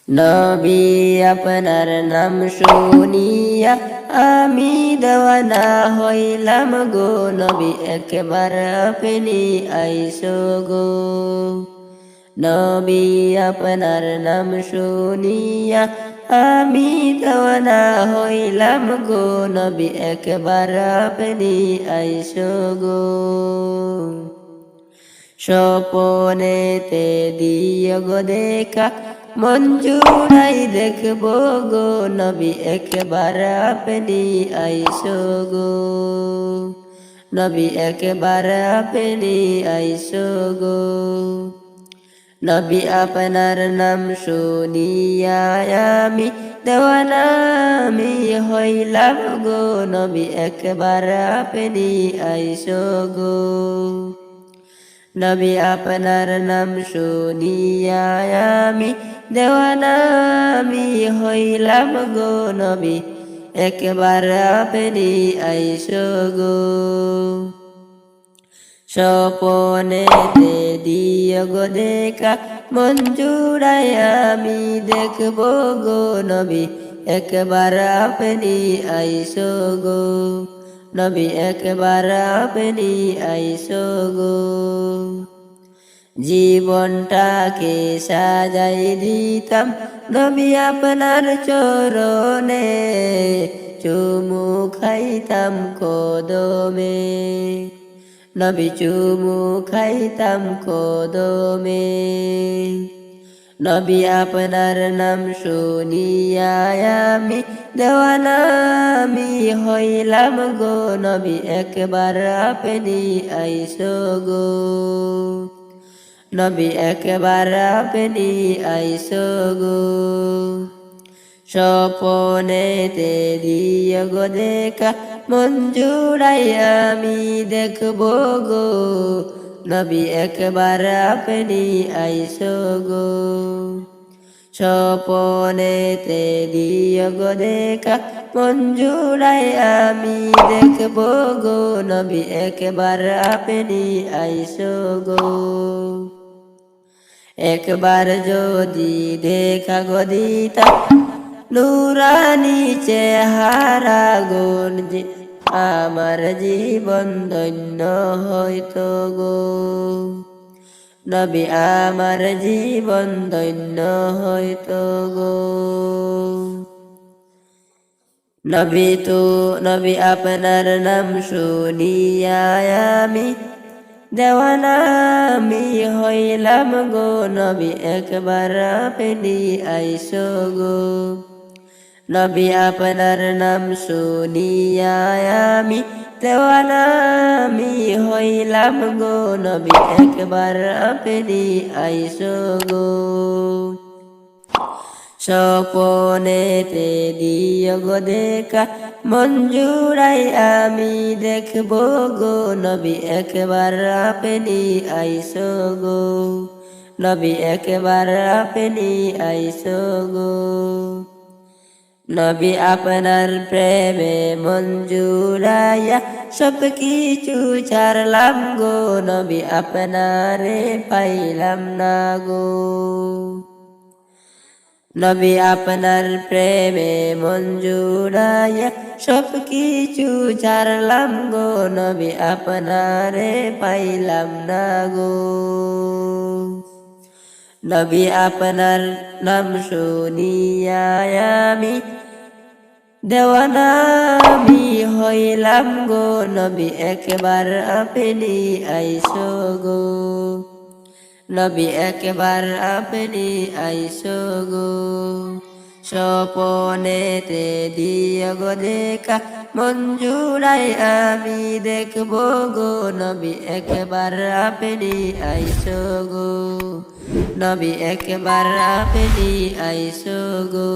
নবী আপনার নাম শুনিয়া আমি দেওয়ানা হইলাম গো নবী একবার আপনি আইসো গো নবী আপনার নাম শুনিয়া আমি দেওয়ানা হইলাম গো নবী একবার আপনি আইসো গো স্বপনেতে দিয় গো দেখা মন জুড়াই দেখবো গো নবী একবার আপনি আইসো গো নবী একবার আপনি আইসো গো নবী আপনার নাম শুনিয়া আমি দেওয়ানা আমি হইলাম গো নবী একবার আপনি আইসো গো নবী আপনার নাম শুনিয়া আমি দেওয়ানা আমি হইলাম গো নবী একবার আপনি আইসো গো স্বপনেতে দিয় গো দেখা মন জুড়াই আমি দেখবো গো নবী একবার আপনি আইসো গো নবী একবার আপনি আইসো গো জীবনটাকে সাজাই দিতাম নবী আপনার চরণে চুমু খাইতাম কদমে নবী চুমু খাইতাম কদমে নবী আপনার নাম শুনিয়া আমি দেওয়ানা আমি হইলাম গো নবী একবার আপনি আইসো গো নবী একবার আপনি আইসো গো স্বপনেতে দিয় গো দেখা মন জুড়াই আমি দেখবো গো নবী একবার আপনি আইসো গো স্বপনেতে দিয় গো দেখা মন জুড়াই আমি দেখবো গো নবী একবার আপনি আইসো গো একবার যদি দেখা গো দিতা নুরানি চেহারা গুণ আমার জীবন ধন্য হইতো গো নবী আমার জীবন ধন্য হইতো গো নবী আপনার নাম শুনিয়া আমি দেওয়ানা আমি হইলাম গো নবী একবার আপনি আইসো গো নবী আপনার নাম শুনিয়া আমি দেওয়ানা আমি হইলাম গো নবী একবার আপনি আইসো গো স্বপনেতে দিয় গো দেখা মন জুড়াই আমি দেখবো গো নবী একবার আপনি আইসো গো নবী একবার আপনি আইসো গো নবী আপনার প্রেমে মন জুড়াইয়া সব কিছু ছাড়লাম গো নবী আপনারে পাইলাম না গো নবী আপনার প্রেমে মন জুড়াইয়া সব কিছু ছাড়লাম গো নবী আপনারে পাইলাম না গো নবী আপনার নাম শুনিয়া আমি দেওয়ানা আমি হইলাম গো নবী একবার আপনি আইসো গো নবী একবার আপনি আইসো গো স্বপনেতে দিয় গো দেখা মন জুড়াই আমি দেখবো গো নবী একবার আপনি আইসো গো নবী একবার আপনি আইসো গো।